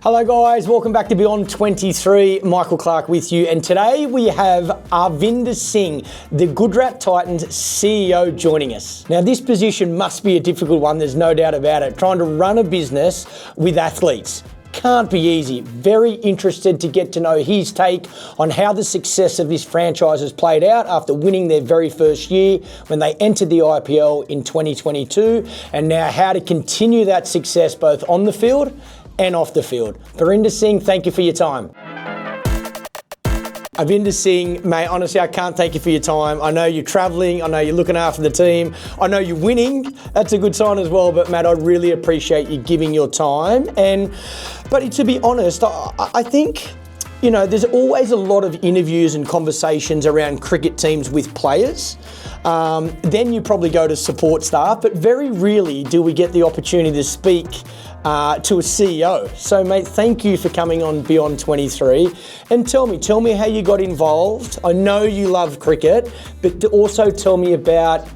Hello guys, welcome back to Beyond 23. Michael Clark with you, and today we have Arvinder Singh, the Gujarat Titans CEO, joining us. Now this position must be a difficult one, there's no doubt about it. Trying to run a business with athletes can't be easy. Very interested to get to know his take on how the success of this franchise has played out after winning their very first year when they entered the IPL in 2022, and now how to continue that success both on the field and off the field. Arvinder Singh, thank you for your time. Arvinder Singh, mate, honestly, I can't thank you for your time. I know you're travelling, I know you're looking after the team, I know you're winning, that's a good sign as well, but Matt, I really appreciate you giving your time. But to be honest, I think, you know, there's always a lot of interviews and conversations around cricket teams with players. Then you probably go to support staff, but very rarely do we get the opportunity to speak to a CEO. So mate, thank you for coming on Beyond 23. And tell me how you got involved. I know you love cricket, but also tell me about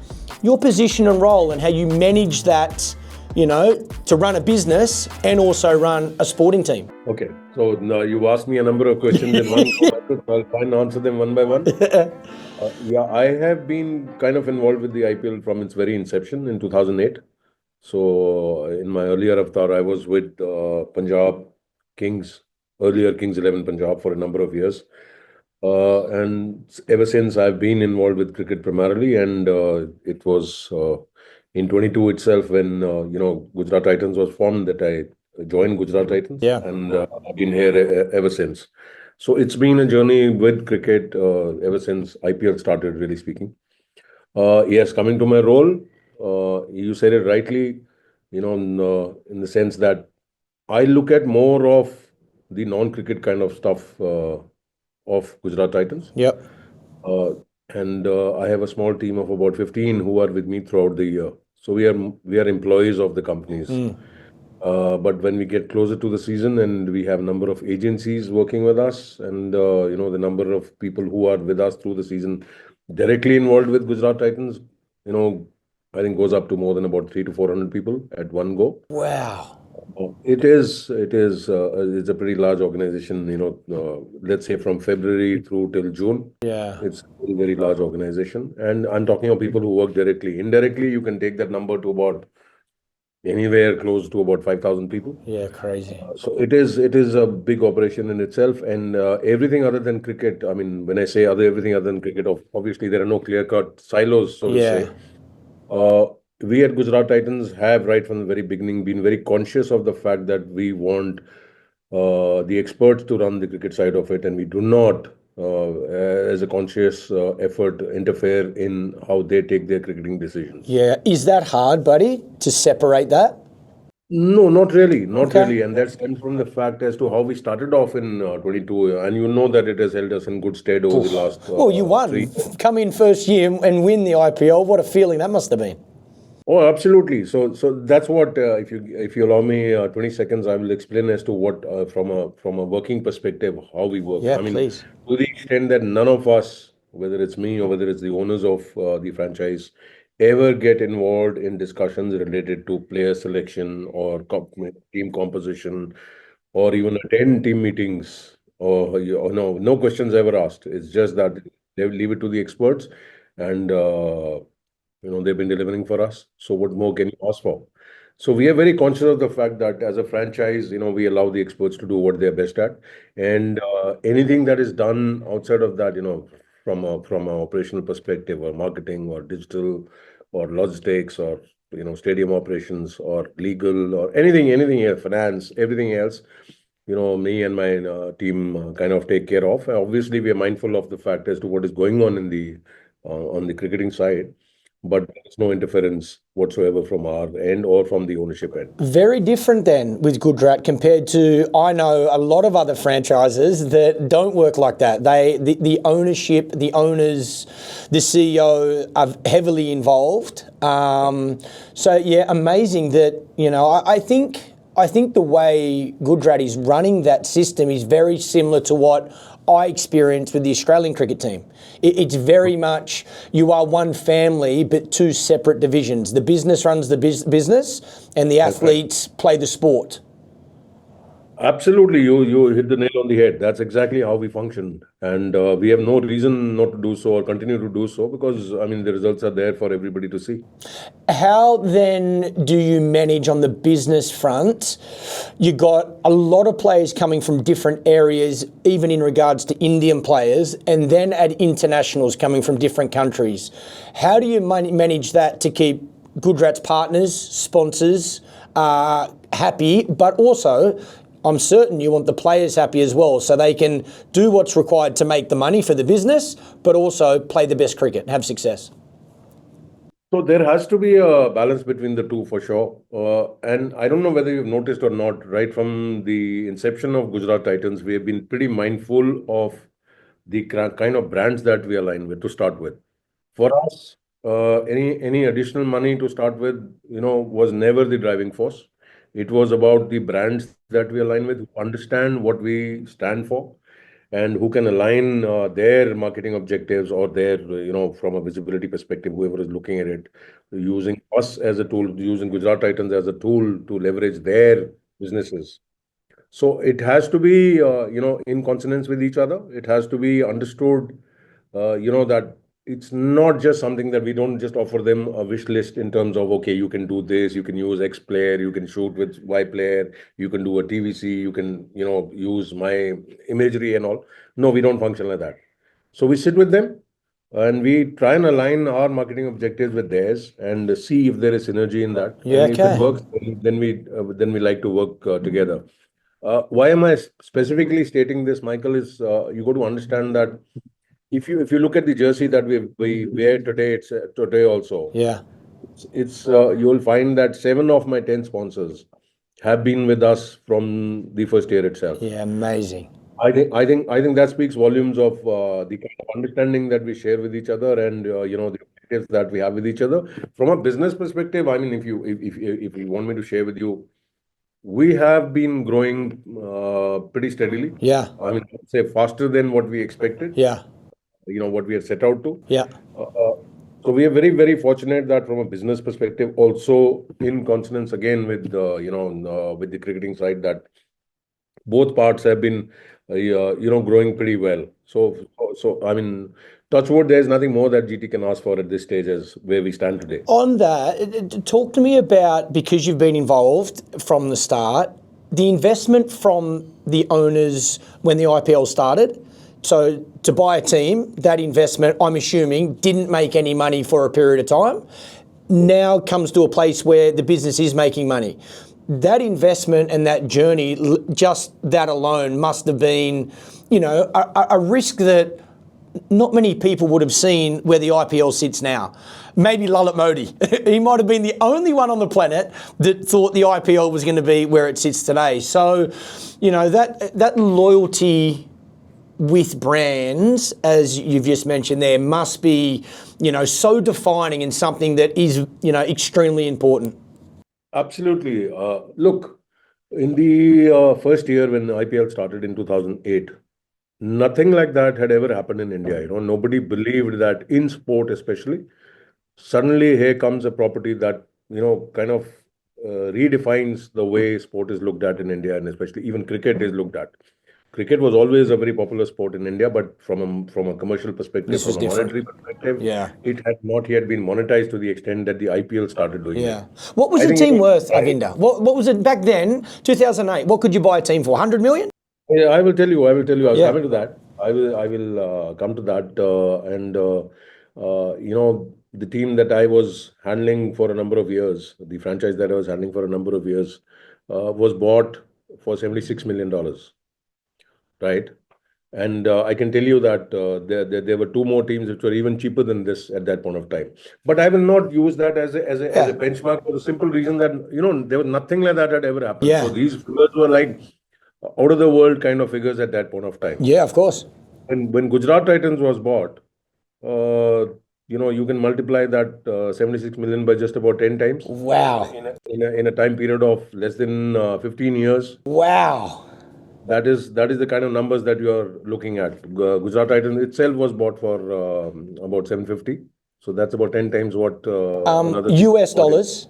your position and role and how you manage that, you know, to run a business and also run a sporting team. Okay, so now you've asked me a number of questions in one. I'll try and answer them one by one. Yeah, I have been kind of involved with the IPL from its very inception in 2008. So in my earlier avatar, I was with Punjab Kings, earlier Kings 11 Punjab for a number of years. And ever since I've been involved with cricket primarily, and it was in 22 itself when, Gujarat Titans was formed that I joined Gujarat Titans. Yeah. And I've been here ever since. So it's been a journey with cricket ever since IPL started, really speaking. Yes, coming to my role, you said it rightly, in the sense that I look at more of the non-cricket kind of stuff of Gujarat Titans. Yep. And I have a small team of about 15 who are with me throughout the year. So we are employees of the companies. But when we get closer to the season and we have a number of agencies working with us and, the number of people who are with us through the season directly involved with Gujarat Titans, I think goes up to more than about 300 to 400 people at one go. Wow. It's a pretty large organization, let's say from February through till June. Yeah. It's a very, very large organization. And I'm talking of people who work directly. Indirectly, you can take that number to about anywhere close to about 5,000 people. Yeah, crazy. So it is a big operation in itself, and everything other than cricket. I mean, when I say everything other than cricket, obviously there are no clear-cut silos, so to say. We at Gujarat Titans have right from the very beginning been very conscious of the fact that we want the experts to run the cricket side of it, and we do not, as a conscious effort, interfere in how they take their cricketing decisions. Yeah, is that hard, buddy, to separate that? No, not really, really, and that stems from the fact as to how we started off in 22, and you know that it has held us in good stead over the last. Well, you won. Come in first year and win the IPL. What a feeling that must have been. Oh, absolutely. So that's what. If you allow me 20 seconds, I will explain as to what from a working perspective how we work. Yeah, please. To the extent that none of us, whether it's me or whether it's the owners of the franchise, ever get involved in discussions related to player selection or team composition, or even attend team meetings, or no questions ever asked. It's just that they leave it to the experts, and they've been delivering for us. So what more can you ask for? So we are very conscious of the fact that as a franchise, we allow the experts to do what they're best at, and anything that is done outside of that, from an operational perspective or marketing or digital or logistics or stadium operations or legal or anything else, finance, everything else, me and my team kind of take care of. Obviously, we are mindful of the fact as to what is going on on the cricketing side, but there's no interference whatsoever from our end or from the ownership end. Very different then with Gujarat compared to, I know a lot of other franchises that don't work like that. The ownership, the owners, the CEO are heavily involved. So yeah, amazing that, I think the way Gujarat is running that system is very similar to what I experienced with the Australian cricket team. It's very much, you are one family, but two separate divisions. The business runs the business and the athletes play the sport. Absolutely, you hit the nail on the head. That's exactly how we function, and we have no reason not to do so or continue to do so because I mean the results are there for everybody to see. How then do you manage on the business front? You got a lot of players coming from different areas, even in regards to Indian players, and then at internationals coming from different countries. How do you manage that to keep Gujarat's partners, sponsors happy, but also I'm certain you want the players happy as well, so they can do what's required to make the money for the business, but also play the best cricket, have success. So there has to be a balance between the two for sure. And I don't know whether you've noticed or not, right from the inception of Gujarat Titans, we have been pretty mindful of the kind of brands that we align with to start with. For us, any additional money to start with, was never the driving force. It was about the brands that we align with, who understand what we stand for, and who can align their marketing objectives or their, from a visibility perspective, whoever is looking at it, using us as a tool, using Gujarat Titans as a tool to leverage their businesses. So it has to be, in consonance with each other. It has to be understood, that it's not just something that we don't just offer them a wish list in terms of, okay, you can do this, you can use X player, you can shoot with Y player, you can do a TVC, you can, use my imagery and all. No, we don't function like that. So we sit with them and we try and align our marketing objectives with theirs and see if there is synergy in that. Yeah, And if it okay. works, then we like to work together. Why am I specifically stating this, Michael? Is you got to understand that if you look at the jersey that we wear today, it's today also. Yeah. It's you'll find that 7 of my 10 sponsors have been with us from the first year itself. Yeah, amazing. I think that speaks volumes of the kind of understanding that we share with each other and the objectives that we have with each other. From a business perspective, I mean, if you want me to share with you, we have been growing pretty steadily. Yeah. I mean, I'd say faster than what we expected, Yeah. what we had set out to. Yeah. Uh, uh, so we are very, very fortunate that from a business perspective, also in consonance again with with the cricketing side, that both parts have been growing pretty well. So I mean, touch wood, there's nothing more that GT can ask for at this stage as where we stand today. On that, talk to me about, because you've been involved from the start, the investment from the owners when the IPL started. So to buy a team, that investment, I'm assuming, didn't make any money for a period of time. Now comes to a place where the business is making money. That investment and that journey, just that alone, must have been, a risk that not many people would have seen where the IPL sits now. Maybe Lalit Modi. He might have been the only one on the planet that thought the IPL was going to be where it sits today. So, that loyalty with brands, as you've just mentioned there, must be, so defining and something that is, extremely important. Absolutely. Look, in the first year when IPL started in 2008, nothing like that had ever happened in India. Nobody believed that in sport, especially, suddenly here comes a property that, kind of redefines the way sport is looked at in India, and especially even cricket is looked at. Cricket was always a very popular sport in India, but from a commercial perspective, This was from a different. monetary perspective, Yeah. it had not yet been monetized to the extent that the IPL started doing it. Yeah. What was I a think team it worth, was Arvinder? What was it back then, 2008? What could you buy a team for? 100 million? Yeah, I will tell you. I will tell you. I was Yeah. coming to that. I will come to that. And the team that I was handling for a number of years, the franchise that I was handling for a number of years, was bought for $76 million, right? And I can tell you that there were two more teams which were even cheaper than this at that point of time. But I will not use that as a Yeah. benchmark for the simple reason that there was nothing like that had ever happened. So Yeah. these figures were like out of the world kind of figures at that point of time. Yeah, of course. And when Gujarat Titans was bought, uh, you can multiply that 76 million by just about 10 times Wow. in a time period of less than 15 years. Wow. That is the kind of numbers that you are looking at. Gujarat Titans itself was bought for about 750. So that's about 10 times what another team US bought it. dollars.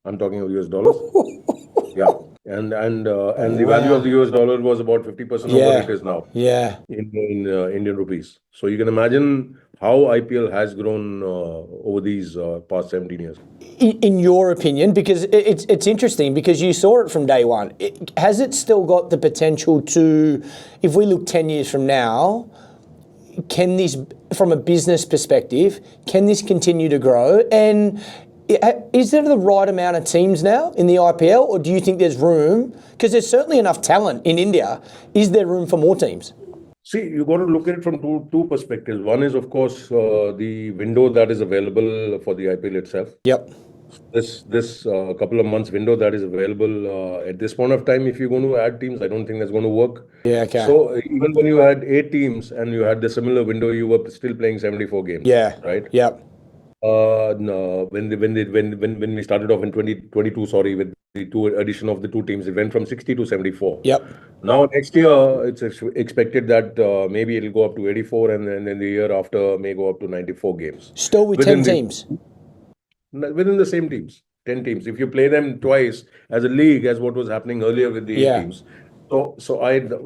I'm talking of US dollars. Yeah. And the value of the US dollar was about 50% of what it is now Yeah. in Indian rupees. So you can imagine how IPL has grown over these past 17 years. In your opinion, because it's interesting because you saw it from day one. Has it still got the potential to, if we look 10 years from now, can this, from a business perspective, can this continue to grow? And is there the right amount of teams now in the IPL, or do you think there's room? Because there's certainly enough talent in India. Is there room for more teams? See, you got to look at it from two perspectives. One is, of course, the window that is available for the IPL itself. Yep. This couple of months window that is available at this point of time, if you're going to add teams, I don't think that's going to work. Yeah, okay. So even when you had 8 teams and you had the similar window, you were still playing 74 games. Yeah. Right. Yep. No, when we started off in 2022, sorry, with the addition of the two teams, it went from 60 to 74. Yep. Now next year, it's expected that maybe it'll go up to 84, and then the year after may go up to 94 games. Still with 10 teams? Within the same teams, 10 teams. If you play them twice as a league, as what was happening earlier with the 8 teams. So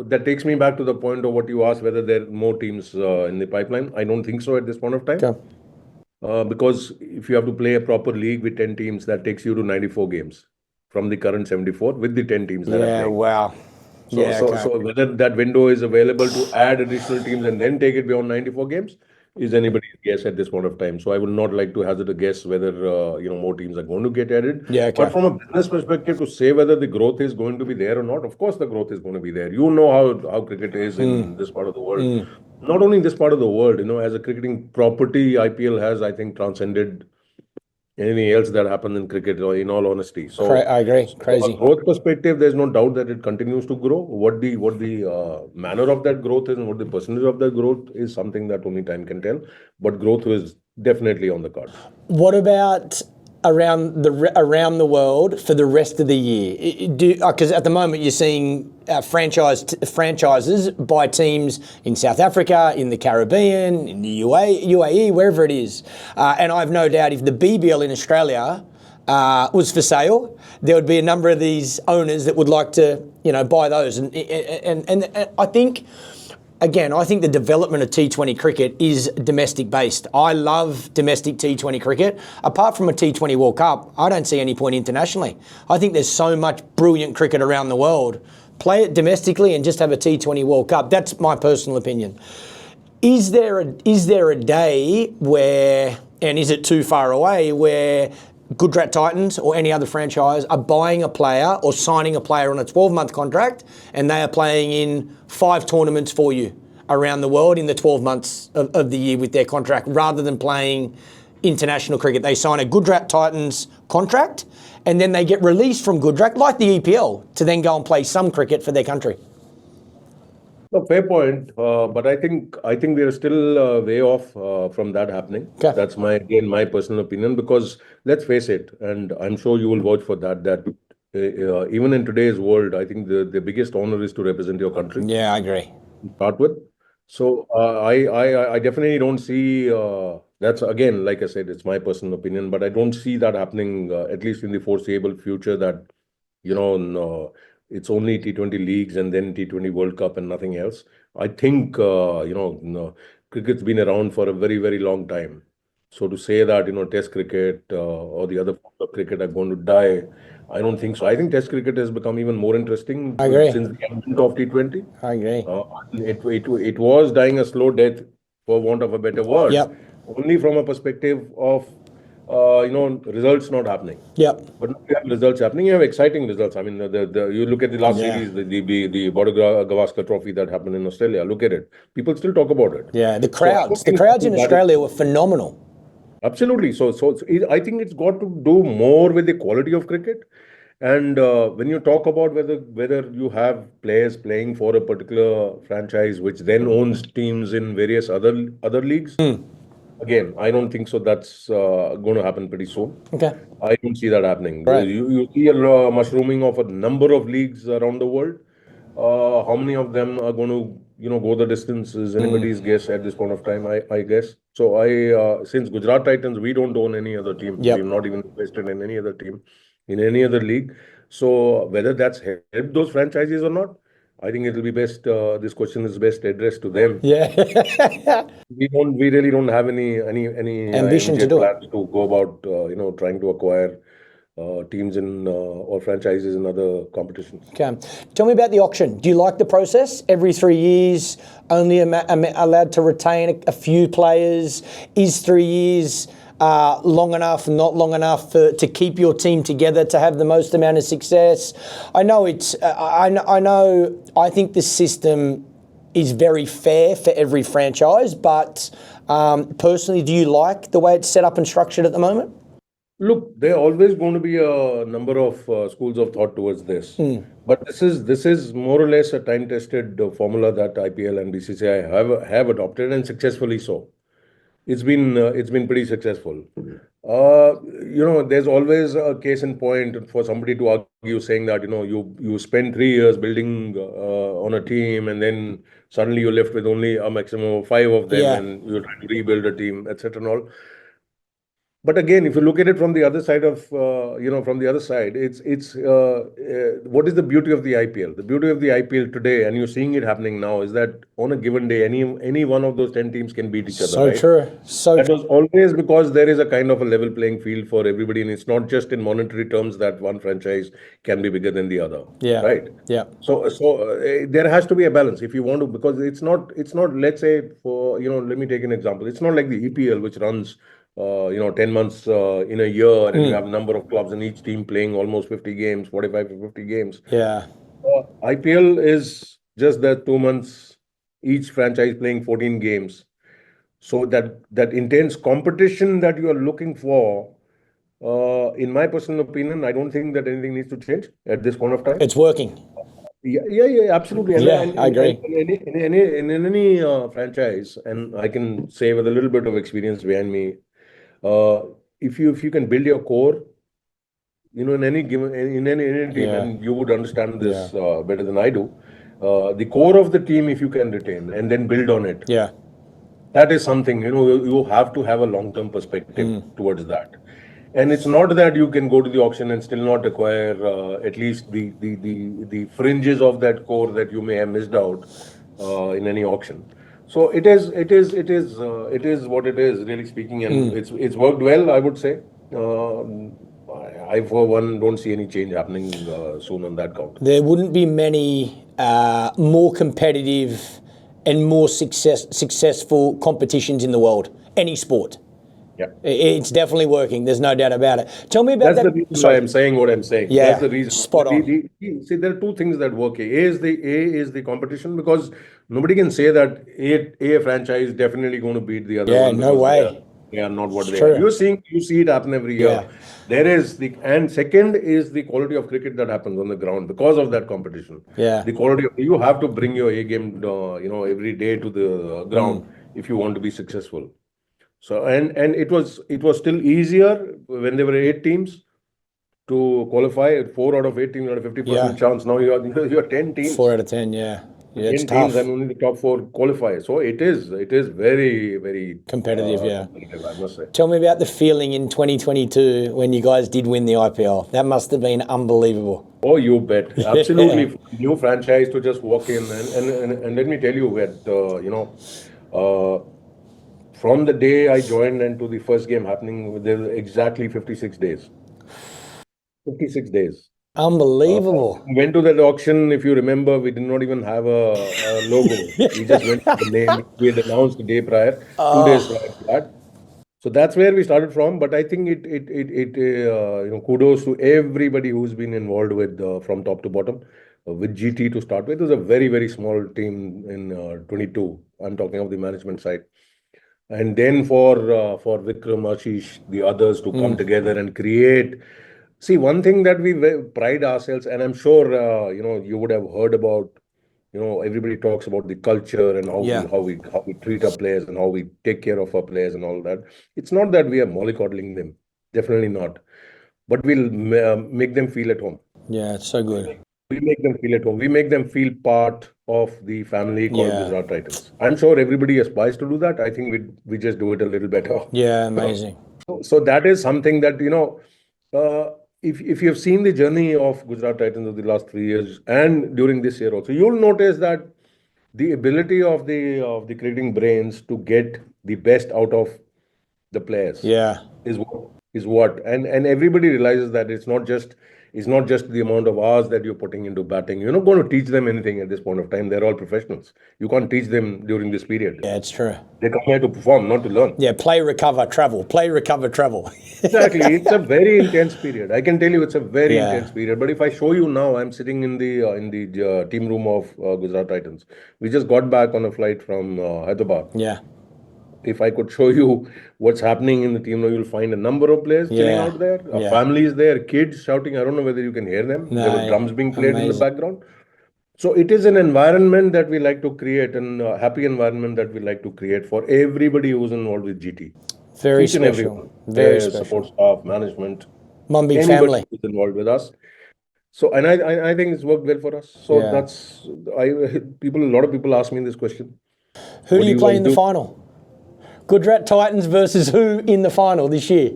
that takes me back to the point of what you asked, whether there are more teams in the pipeline. I don't think so at this point of time. Okay. Because if you have to play a proper league with 10 teams, that takes you to 94 games from the current 74 with the 10 teams that are playing. Wow. So whether that window is available to add additional teams and then take it beyond 94 games is anybody's guess at this point of time. So I would not like to hazard a guess whether more teams are going to get added. Yeah, okay. But from a business perspective, to say whether the growth is going to be there or not, of course the growth is going to be there. You know how cricket is in this part of the world. Not only in this part of the world, as a cricketing property, IPL has, I think, transcended anything else that happens in cricket, in all honesty. So I agree. Crazy. From a growth perspective, there's no doubt that it continues to grow. What the manner of that growth is and what the percentage of that growth is something that only time can tell. But growth is definitely on the cards. What about around the world for the rest of the year? Because at the moment you're seeing franchises by teams in South Africa, in the Caribbean, in the UAE, wherever it is. And I've no doubt if the BBL in Australia was for sale, there would be a number of these owners that would like to, buy those. And I think, again, I think the development of T20 cricket is domestic based. I love domestic T20 cricket. Apart from a T20 World Cup, I don't see any point internationally. I think there's so much brilliant cricket around the world. Play it domestically and just have a T20 World Cup. That's my personal opinion. Is there a day where, and is it too far away, where Gujarat Titans or any other franchise are buying a player or signing a player on a 12-month contract and they are playing in 5 tournaments for you around the world in the 12 months of the year with their contract, rather than playing international cricket? They sign a Gujarat Titans contract and then they get released from Gujarat, like the EPL, to then go and play some cricket for their country. No, fair point, but I think we are still way off from that happening. Okay. That's my personal opinion, because let's face it, and I'm sure you will vouch for that even in today's world, I think the biggest honor is to represent your country. Yeah, I agree. To start with. So I definitely don't see, that's again, like I said, it's my personal opinion, but I don't see that happening, at least in the foreseeable future, that, no, it's only T20 leagues and then T20 World Cup and nothing else. I think, no, cricket's been around for a very, very long time. So to say that, Test cricket or the other forms of cricket are going to die, I don't think so. I think Test cricket has become even more interesting since the advent of T20. I agree. It was dying a slow death, for want of a better word. Yep. Only from a perspective of results not happening. Yep. But now you have results happening. You have exciting results. I mean, you look at the last series, the border-gavaskar trophy that happened in Australia. Look at it. People still talk about it. Yeah, the crowds in Australia were phenomenal. Absolutely. So I think it's got to do more with the quality of cricket. And when you talk about whether you have players playing for a particular franchise which then owns teams in various other leagues, again, I don't think so. That's going to happen pretty soon. Okay. I don't see that happening. Right. You see a mushrooming of a number of leagues around the world. How many of them are going to go the distance is anybody's guess at this point of time, I guess. So since Gujarat Titans, we don't own any other team. Yep. We've not even invested in any other team, in any other league. So whether that's helped those franchises or not, I think it'll be best. This question is best addressed to them. Yeah. We really don't have any Ambition to immediate do it. plans to go about trying to acquire teams in or franchises in other competitions. Okay. Tell me about the auction. Do you like the process? Every 3 years, only allowed to retain a few players. Is 3 years long enough, not long enough to keep your team together to have the most amount of success? I know I think the system is very fair for every franchise, but personally, do you like the way it's set up and structured at the moment? Look, there are always going to be a number of schools of thought towards this, but this is more or less a time-tested formula that IPL and BCCI have adopted, and successfully so. It's been pretty successful. There's always a case in point for somebody to argue saying that you spend 3 years building on a team, and then suddenly you're left with only a maximum of five of them, Yeah. and you're trying to rebuild a team, etc. and all. But again, if you look at it from the other side what is the beauty of the IPL? The beauty of the IPL today, and you're seeing it happening now, is that on a given day, any one of those 10 teams can beat each other, So right? true. So That was always because there is a kind of a level playing field for everybody, and it's not just in monetary terms that one franchise can be bigger than the other, yeah. right? Yeah. So there has to be a balance if you want to, because it's not. Let's say let me take an example. It's not like the EPL, which runs 10 months in a year, and you have a number of clubs in each team playing almost 50 games, 45 to 50 games. Yeah. IPL is just that 2 months, each franchise playing 14 games. So that intense competition that you are looking for, in my personal opinion, I don't think that anything needs to change at this point of time. It's working. Yeah, absolutely. Yeah, I agree. In any franchise, and I can say with a little bit of experience behind me, uh, if you can build your core, in any team, Yeah. and you would understand this Yeah. better than I do, the core of the team, if you can retain and then build on it, Yeah. that is something, you have to have a long-term perspective towards that. And it's not that you can go to the auction and still not acquire at least the fringes of that core that you may have missed out in any auction. So it is what it is, really speaking, and it's worked well, I would say. I for one don't see any change happening soon on that count. There wouldn't be many more competitive and more successful competitions in the world. Any sport. Yeah. It's definitely working. There's no doubt about it. Tell me about That's the that. reason why Sorry. I'm saying what I'm saying. Yeah, That's the reason. spot on. See, there are two things that work here. A is the competition, because nobody can say that a franchise is definitely going to beat the other Yeah, one no because way. they are not what It's they are. true. You see it happen every year. Yeah. And second is the quality of cricket that happens on the ground because of that competition. Yeah. The quality you have to bring your A game, every day to the ground if you want to be successful. So and it was still easier when there were 8 teams to qualify. 4 out of 8 teams had a 50% Yeah. chance. Now you are 10 teams. 4 out of 10, yeah. Yeah, it's 10 teams, tough. and only the top four qualify. So it is very, very Competitive, yeah. competitive, I must say. Tell me about the feeling in 2022 when you guys did win the IPL. That must have been unbelievable. Oh, you bet. Absolutely. For a new franchise to just walk in, and let me tell you that from the day I joined and to the first game happening, there were exactly 56 days. 56 days. Unbelievable. We went to that auction. If you remember, we did not even have a logo. We just went with the name we had announced the day prior, 2 days prior to that. So that's where we started from. But I think kudos to everybody who's been involved with from top to bottom. With GT to start with, it was a very, very small team in 22. I'm talking of the management side. And then for Vikram, Ashish, the others to come together and create. See, one thing that we pride ourselves, and I'm sure you would have heard about. Everybody talks about the culture and Yeah. how we treat our players and how we take care of our players and all that. It's not that we are mollycoddling them, definitely not. But we'll make them feel at home. Yeah, it's so good. We make them feel at home. We make them feel part of the family called Yeah. Gujarat Titans. I'm sure everybody aspires to do that. I think we just do it a little better. Yeah, amazing. So that is something that, if you have seen the journey of Gujarat Titans of the last 3 years and during this year also, you'll notice that the ability of the cricketing brains to get the best out of the players Yeah. is what and everybody realizes that it's not just the amount of hours that you're putting into batting. You're not going to teach them anything at this point of time. They're all professionals. You can't teach them during this period. Yeah, it's true. They come here to perform, not to learn. Yeah, play, recover, travel. Play, recover, travel. Exactly. It's a very intense period. I can tell you it's a very Yeah. intense period. But if I show you now, I'm sitting in the team room of Gujarat Titans. We just got back on a flight from Hyderabad. Yeah. If I could show you what's happening in the team now, you'll find a number of players chilling Yeah. out there, Yeah. families there, kids shouting. I don't know whether you can hear them. There were No, drums being played in the amazing. background. So it is an environment that we like to create, and a happy environment that we like to create for everybody who's involved with GT. Very Each and special. everyone. Very Players, special. support staff, management, One big anybody family. who's involved with us. So, and I think it's worked well for us. So Yeah. that's a lot of people ask me this question. Who What do you do play guys in the do? final? Gujarat Titans versus who in the final this year?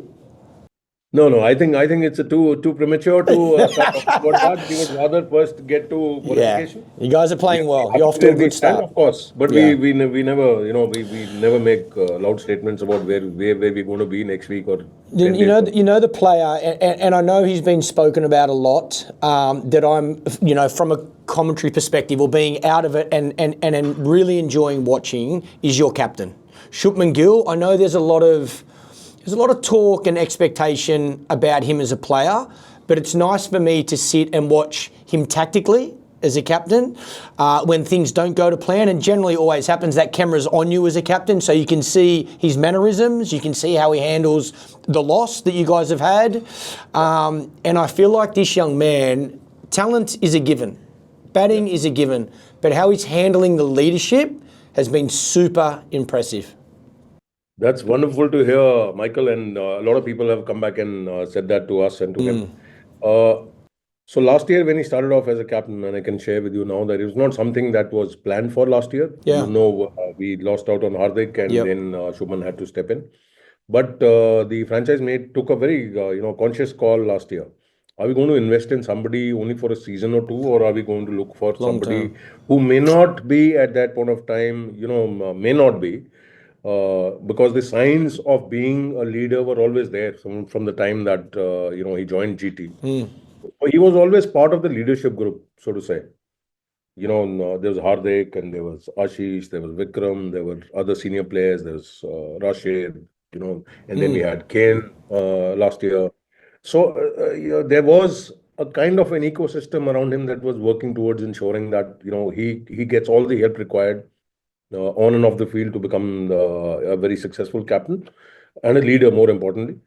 No. I think it's a too premature to start talking about that. We would rather first get to qualification. Yeah. You guys are playing well. Happy You're off to a where we good stand, start. of course, but Yeah. we never we never make loud statements about where we're going to be next week or 10 You days from know the player, and I know he's been spoken about a lot. That I'm, from a commentary perspective or being out of it and really enjoying watching is your captain, Shubman Gill. I know there's a lot of talk and expectation about him as a player, but it's nice for me to sit and watch him tactically as a captain when things don't go to plan, and generally always happens. That camera's on you as a captain, so you can see his mannerisms, you can see how he handles the loss that you guys have had, and I feel like this young man, talent is a given, batting is a given, but how he's handling the leadership has been super impressive. That's wonderful to hear, Michael, and a lot of people have come back and said that to us and to him. So last year when he started off as a captain, and I can share with you now that it was not something that was planned for last year. Yeah. We lost out on Hardik, and Yep. then Shubman had to step in. But the franchise mate took a very conscious call last year. Are we going to invest in somebody only for a season or two, or are we going to look for somebody term. who may not be at that point of time, may not be, because the signs of being a leader were always there from the time that he joined GT. He was always part of the leadership group, so to say. There was Hardik, and there was Ashish, there was Vikram, there were other senior players, there was Rashid, and then we had Kane last year. So there was a kind of an ecosystem around him that was working towards ensuring that he gets all the help required on and off the field to become a very successful captain and a leader, more importantly.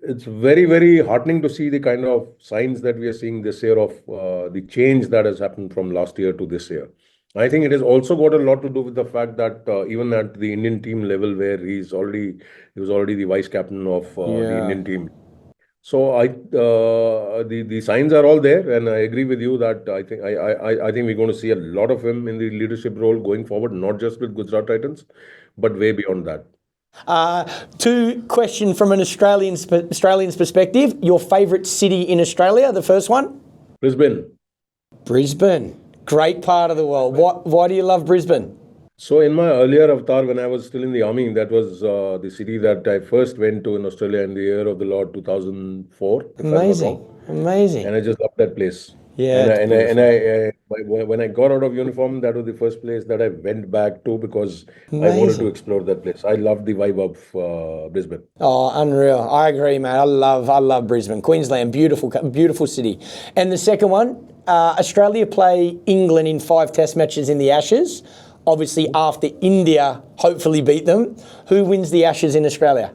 It's very, very heartening to see the kind of signs that we are seeing this year of the change that has happened from last year to this year. I think it has also got a lot to do with the fact that even at the Indian team level, where he was already the vice captain of the Indian team. So the signs are all there, and I agree with you that I think we're going to see a lot of him in the leadership role going forward, not just with Gujarat Titans, but way beyond that. Two questions from an Australian's perspective. Your favourite city in Australia, the first one? Brisbane. Brisbane. Great part of the world. Why do you love Brisbane? So in my earlier avatar, when I was still in the army, that was the city that I first went to in Australia in the year of the Lord 2004. If I'm not wrong. Amazing. And I just loved that place. Yeah, When I got out of uniform, that was the first place that I went back to because I wanted Amazing. to explore that place. I loved the vibe of Brisbane. Oh, unreal. I agree, mate. I love Brisbane. Queensland, beautiful city. And the second one, Australia play England in 5 test matches in the Ashes. Obviously, after India hopefully beat them. Who wins the Ashes in Australia?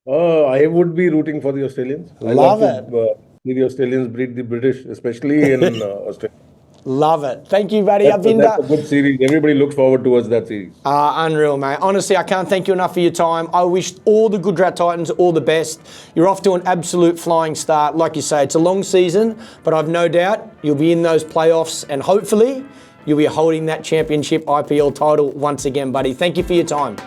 I would be rooting for the Australians. I Love to see the Australians beat the British, especially in Australia. Love it. Thank you, buddy. That's a good series. Everybody looks forward towards that series. Unreal, mate. Honestly, I can't thank you enough for your time. I wish all the Gujarat Titans all the best. You're off to an absolute flying start. Like you say, it's a long season, but I've no doubt you'll be in those playoffs and hopefully you'll be holding that championship IPL title once again, buddy. Thank you for your time.